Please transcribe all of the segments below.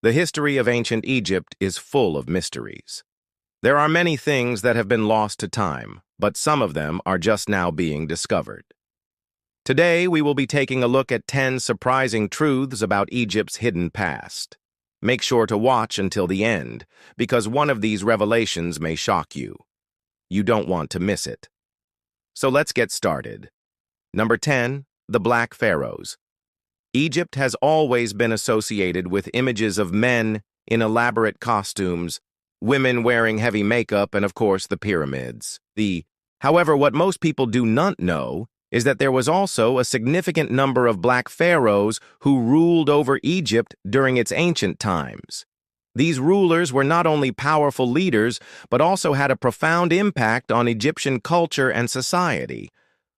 The history of ancient Egypt is full of mysteries. There are many things that have been lost to time, but some of them are just now being discovered. Today, we will be taking a look at 10 surprising truths about Egypt's hidden past. Make sure to watch until the end, because one of these revelations may shock you. You don't want to miss it. So let's get started. Number 10, the Black Pharaohs. Egypt has always been associated with images of men in elaborate costumes, women wearing heavy makeup, and of course the pyramids. However, what most people do not know is that there was also a significant number of black pharaohs who ruled over Egypt during its ancient times. These rulers were not only powerful leaders, but also had a profound impact on Egyptian culture and society.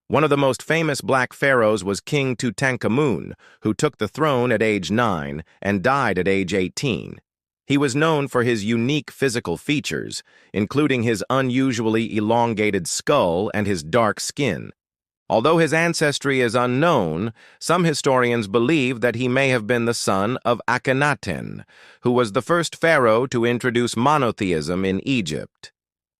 One of the most famous black pharaohs was King Tutankhamun, who took the throne at age 9 and died at age 18. He was known for his unique physical features, including his unusually elongated skull and his dark skin. Although his ancestry is unknown, some historians believe that he may have been the son of Akhenaten, who was the first pharaoh to introduce monotheism in Egypt.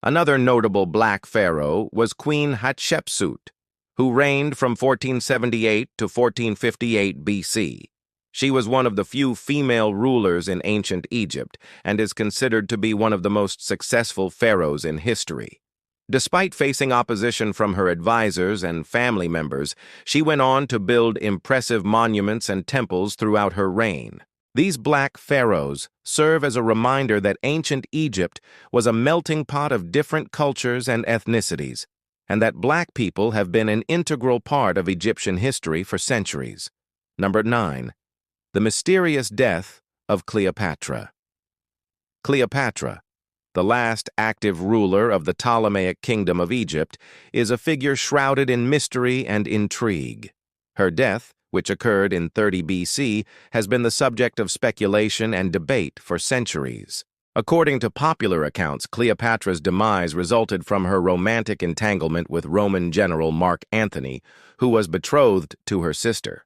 Another notable black pharaoh was Queen Hatshepsut, who reigned from 1478 to 1458 BC. She was one of the few female rulers in ancient Egypt and is considered to be one of the most successful pharaohs in history. Despite facing opposition from her advisors and family members, she went on to build impressive monuments and temples throughout her reign. These black pharaohs serve as a reminder that ancient Egypt was a melting pot of different cultures and ethnicities, and that black people have been an integral part of Egyptian history for centuries. Number 9. The mysterious death of Cleopatra. Cleopatra, the last active ruler of the Ptolemaic kingdom of Egypt, is a figure shrouded in mystery and intrigue. Her death, which occurred in 30 BC, has been the subject of speculation and debate for centuries. According to popular accounts, Cleopatra's demise resulted from her romantic entanglement with Roman general Mark Antony, who was betrothed to her sister.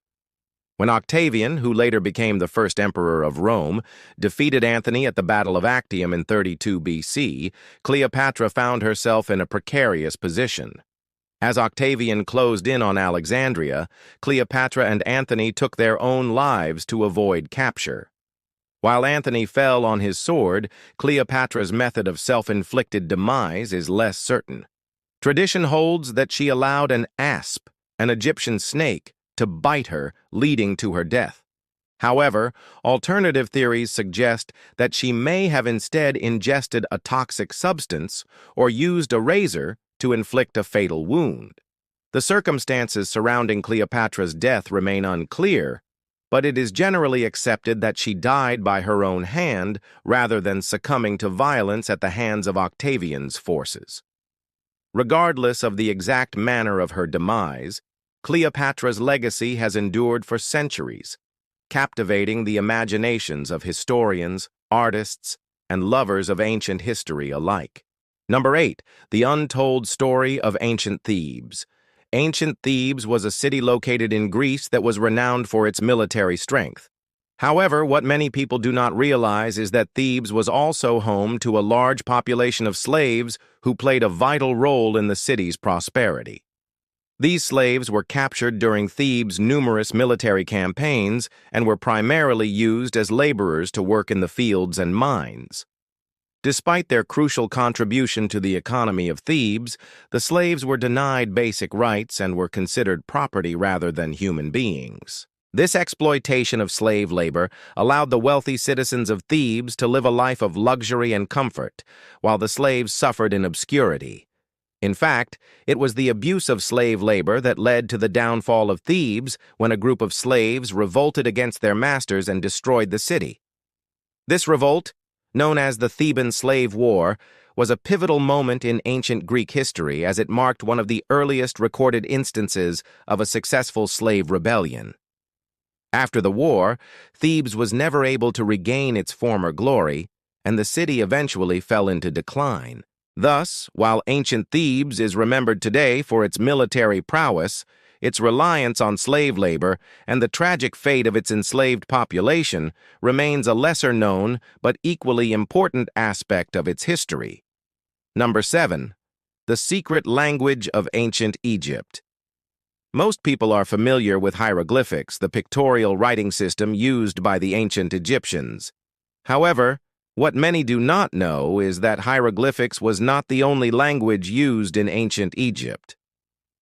When Octavian, who later became the first emperor of Rome, defeated Antony at the Battle of Actium in 32 BC, Cleopatra found herself in a precarious position. As Octavian closed in on Alexandria, Cleopatra and Antony took their own lives to avoid capture. While Antony fell on his sword, Cleopatra's method of self-inflicted demise is less certain. Tradition holds that she allowed an asp, an Egyptian snake, to bite her, leading to her death. However, alternative theories suggest that she may have instead ingested a toxic substance or used a razor to inflict a fatal wound. The circumstances surrounding Cleopatra's death remain unclear, but it is generally accepted that she died by her own hand rather than succumbing to violence at the hands of Octavian's forces. Regardless of the exact manner of her demise, Cleopatra's legacy has endured for centuries, captivating the imaginations of historians, artists, and lovers of ancient history alike. Number 8, the untold story of ancient Thebes. Ancient Thebes was a city located in Greece that was renowned for its military strength. However, what many people do not realize is that Thebes was also home to a large population of slaves who played a vital role in the city's prosperity. These slaves were captured during Thebes' numerous military campaigns and were primarily used as laborers to work in the fields and mines. Despite their crucial contribution to the economy of Thebes, the slaves were denied basic rights and were considered property rather than human beings. This exploitation of slave labor allowed the wealthy citizens of Thebes to live a life of luxury and comfort, while the slaves suffered in obscurity. In fact, it was the abuse of slave labor that led to the downfall of Thebes when a group of slaves revolted against their masters and destroyed the city. This revolt, known as the Theban Slave War, was a pivotal moment in ancient Greek history as it marked one of the earliest recorded instances of a successful slave rebellion. After the war, Thebes was never able to regain its former glory, and the city eventually fell into decline. Thus, while ancient Thebes is remembered today for its military prowess, its reliance on slave labor, and the tragic fate of its enslaved population remains a lesser-known but equally important aspect of its history. Number 7. The secret language of ancient Egypt. Most people are familiar with hieroglyphics, the pictorial writing system used by the ancient Egyptians. However, what many do not know is that hieroglyphics was not the only language used in ancient Egypt.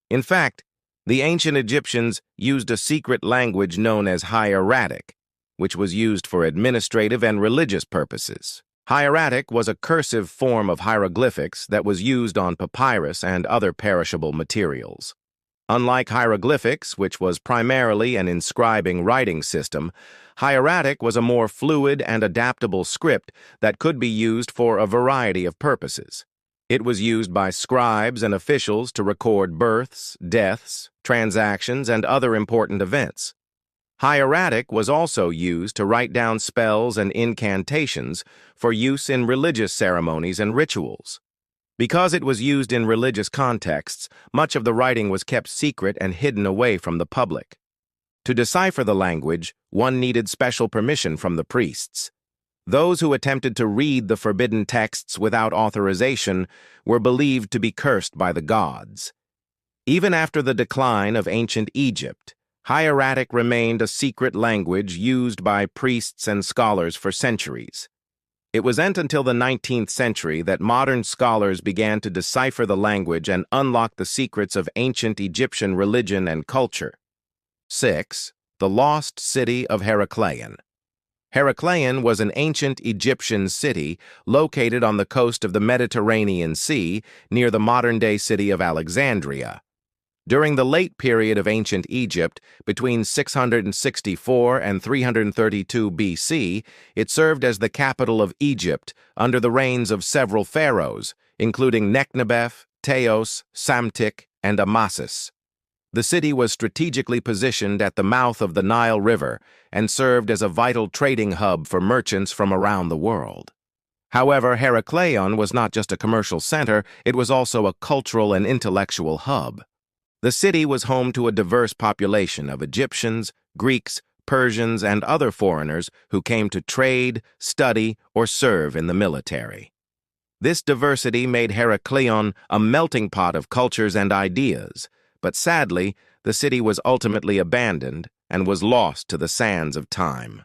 In fact, the ancient Egyptians used a secret language known as hieratic, which was used for administrative and religious purposes. Hieratic was a cursive form of hieroglyphics that was used on papyrus and other perishable materials. Unlike hieroglyphics, which was primarily an inscribing writing system, hieratic was a more fluid and adaptable script that could be used for a variety of purposes. It was used by scribes and officials to record births, deaths, transactions, and other important events. Hieratic was also used to write down spells and incantations for use in religious ceremonies and rituals. Because it was used in religious contexts, much of the writing was kept secret and hidden away from the public. To decipher the language, one needed special permission from the priests. Those who attempted to read the forbidden texts without authorization were believed to be cursed by the gods. Even after the decline of ancient Egypt, hieratic remained a secret language used by priests and scholars for centuries. It wasn't until the 19th century that modern scholars began to decipher the language and unlock the secrets of ancient Egyptian religion and culture. 6. The Lost City of Heracleion. Heracleion was an ancient Egyptian city located on the coast of the Mediterranean Sea near the modern-day city of Alexandria. During the late period of ancient Egypt, between 664 and 332 BC, it served as the capital of Egypt under the reigns of several pharaohs, including Nekhnebef, Teos, Psamtik, and Amasis. The city was strategically positioned at the mouth of the Nile River and served as a vital trading hub for merchants from around the world. However, Heracleion was not just a commercial center, it was also a cultural and intellectual hub. The city was home to a diverse population of Egyptians, Greeks, Persians, and other foreigners who came to trade, study, or serve in the military. This diversity made Heracleion a melting pot of cultures and ideas, but sadly, the city was ultimately abandoned and was lost to the sands of time.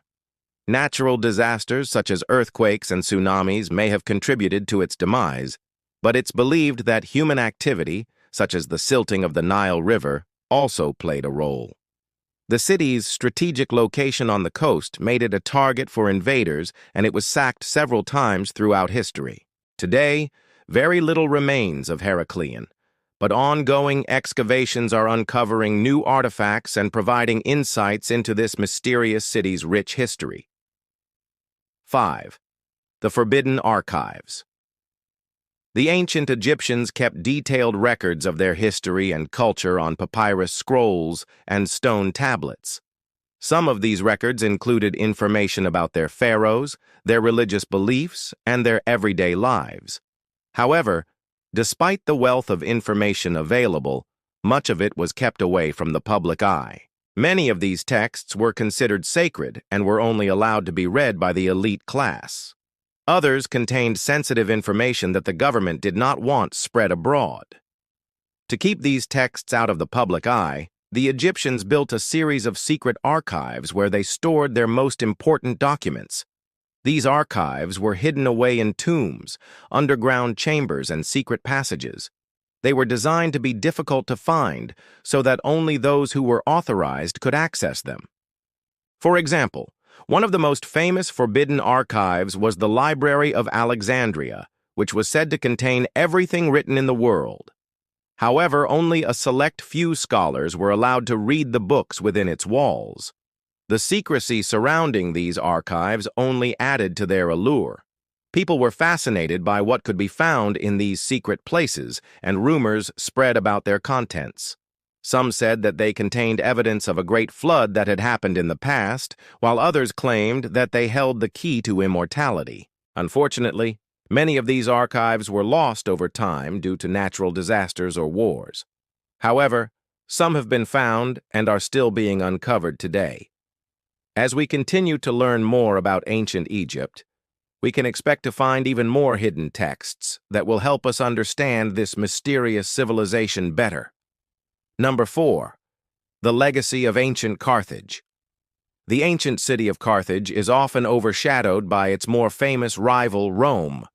Natural disasters such as earthquakes and tsunamis may have contributed to its demise, but it's believed that human activity, such as the silting of the Nile River, also played a role. The city's strategic location on the coast made it a target for invaders, and it was sacked several times throughout history. Today, very little remains of Heracleion, but ongoing excavations are uncovering new artifacts and providing insights into this mysterious city's rich history. 5. The Forbidden Archives. The ancient Egyptians kept detailed records of their history and culture on papyrus scrolls and stone tablets. Some of these records included information about their pharaohs, their religious beliefs, and their everyday lives. However, despite the wealth of information available, much of it was kept away from the public eye. Many of these texts were considered sacred and were only allowed to be read by the elite class. Others contained sensitive information that the government did not want spread abroad. To keep these texts out of the public eye, the Egyptians built a series of secret archives where they stored their most important documents. These archives were hidden away in tombs, underground chambers, and secret passages. They were designed to be difficult to find so that only those who were authorized could access them. For example, one of the most famous forbidden archives was the Library of Alexandria, which was said to contain everything written in the world. However, only a select few scholars were allowed to read the books within its walls. The secrecy surrounding these archives only added to their allure. People were fascinated by what could be found in these secret places, and rumors spread about their contents. Some said that they contained evidence of a great flood that had happened in the past, while others claimed that they held the key to immortality. Unfortunately, many of these archives were lost over time due to natural disasters or wars. However, Some have been found and are still being uncovered today. As we continue to learn more about ancient Egypt, we can expect to find even more hidden texts that will help us understand this mysterious civilization better. Number 4. The legacy of ancient Carthage. The ancient city of Carthage is often overshadowed by its more famous rival, Rome.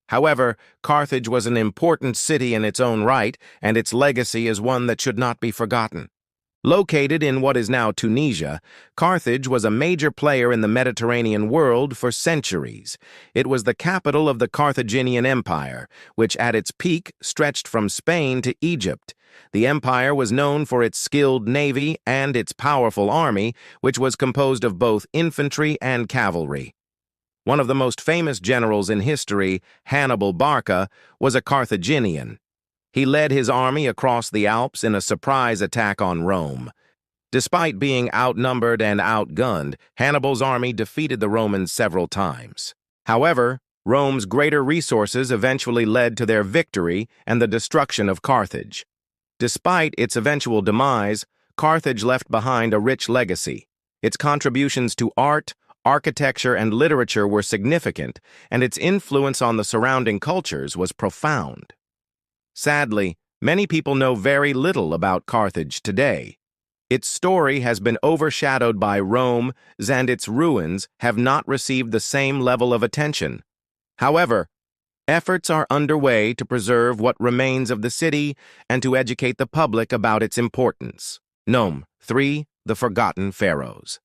However, Carthage was an important city in its own right, and its legacy is one that should not be forgotten. Located in what is now Tunisia, Carthage was a major player in the Mediterranean world for centuries. It was the capital of the Carthaginian Empire, which at its peak stretched from Spain to Egypt. The empire was known for its skilled navy and its powerful army, which was composed of both infantry and cavalry. One of the most famous generals in history, Hannibal Barca, was a Carthaginian. He led his army across the Alps in a surprise attack on Rome. Despite being outnumbered and outgunned, Hannibal's army defeated the Romans several times. However, Rome's greater resources eventually led to their victory and the destruction of Carthage. Despite its eventual demise, Carthage left behind a rich legacy. Its contributions to art, architecture, and literature were significant, and its influence on the surrounding cultures was profound. Sadly, many people know very little about Carthage today. Its story has been overshadowed by Rome, and its ruins have not received the same level of attention. However, efforts are underway to preserve what remains of the city and to educate the public about its importance. Nom. 3. The Forgotten Pharaohs.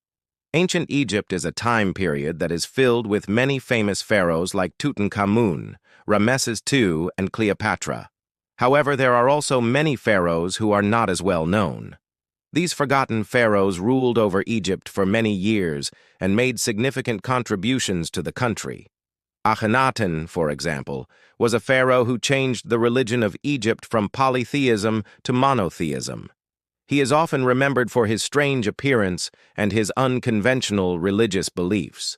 Ancient Egypt is a time period that is filled with many famous pharaohs like Tutankhamun, Ramesses II, and Cleopatra. However, there are also many pharaohs who are not as well known. These forgotten pharaohs ruled over Egypt for many years and made significant contributions to the country. Akhenaten, for example, was a pharaoh who changed the religion of Egypt from polytheism to monotheism. He is often remembered for his strange appearance and his unconventional religious beliefs.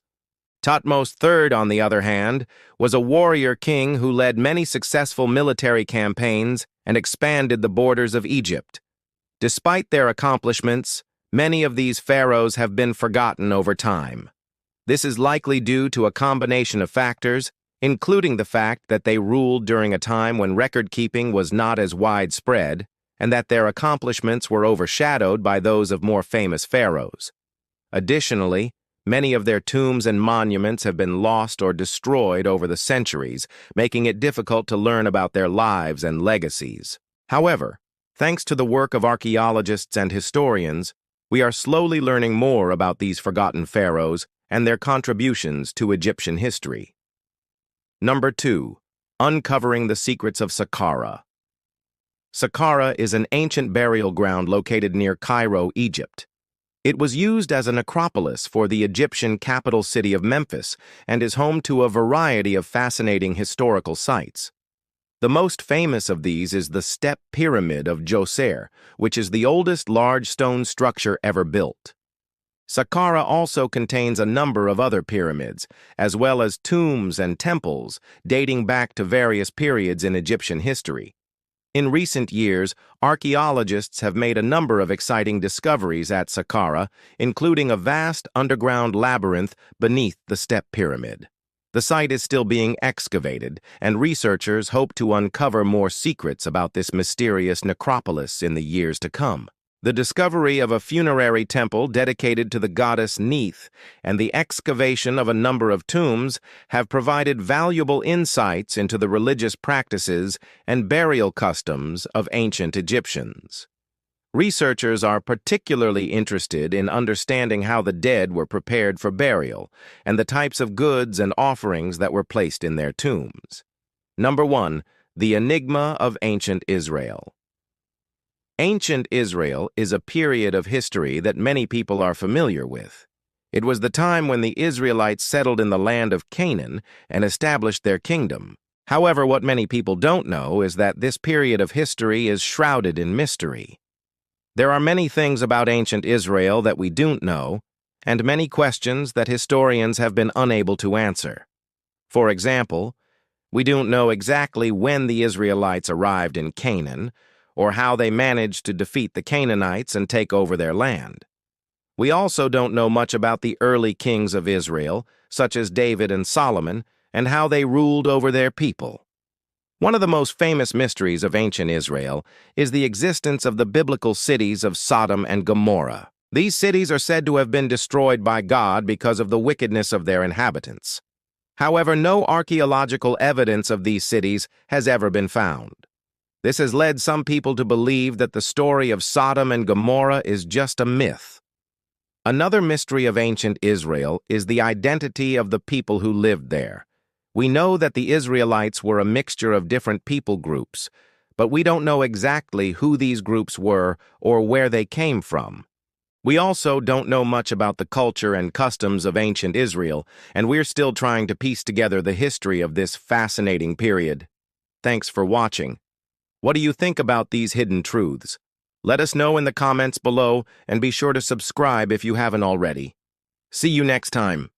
Thutmose III, on the other hand, was a warrior king who led many successful military campaigns and expanded the borders of Egypt. Despite their accomplishments, many of these pharaohs have been forgotten over time. This is likely due to a combination of factors, including the fact that they ruled during a time when record-keeping was not as widespread, and that their accomplishments were overshadowed by those of more famous pharaohs. Additionally, many of their tombs and monuments have been lost or destroyed over the centuries, making it difficult to learn about their lives and legacies. However, thanks to the work of archaeologists and historians, we are slowly learning more about these forgotten pharaohs and their contributions to Egyptian history. Number 2. Uncovering the Secrets of Saqqara. Saqqara is an ancient burial ground located near Cairo, Egypt. It was used as a necropolis for the Egyptian capital city of Memphis and is home to a variety of fascinating historical sites. The most famous of these is the Step Pyramid of Djoser, which is the oldest large stone structure ever built. Saqqara also contains a number of other pyramids, as well as tombs and temples dating back to various periods in Egyptian history. In recent years, archaeologists have made a number of exciting discoveries at Saqqara, including a vast underground labyrinth beneath the Step Pyramid. The site is still being excavated, and researchers hope to uncover more secrets about this mysterious necropolis in the years to come. The discovery of a funerary temple dedicated to the goddess Neith and the excavation of a number of tombs have provided valuable insights into the religious practices and burial customs of ancient Egyptians. Researchers are particularly interested in understanding how the dead were prepared for burial and the types of goods and offerings that were placed in their tombs. Number 1. The Enigma of Ancient Israel. Ancient Israel is a period of history that many people are familiar with. It was the time when the Israelites settled in the land of Canaan and established their kingdom. However, what many people don't know is that this period of history is shrouded in mystery. There are many things about ancient Israel that we don't know, and many questions that historians have been unable to answer. For example, we don't know exactly when the Israelites arrived in Canaan, or how they managed to defeat the Canaanites and take over their land. We also don't know much about the early kings of Israel, such as David and Solomon, and how they ruled over their people. One of the most famous mysteries of ancient Israel is the existence of the biblical cities of Sodom and Gomorrah. These cities are said to have been destroyed by God because of the wickedness of their inhabitants. However, no archaeological evidence of these cities has ever been found. This has led some people to believe that the story of Sodom and Gomorrah is just a myth. Another mystery of ancient Israel is the identity of the people who lived there. We know that the Israelites were a mixture of different people groups, but we don't know exactly who these groups were or where they came from. We also don't know much about the culture and customs of ancient Israel, and we're still trying to piece together the history of this fascinating period. Thanks for watching. What do you think about these hidden truths? Let us know in the comments below, and be sure to subscribe if you haven't already. See you next time.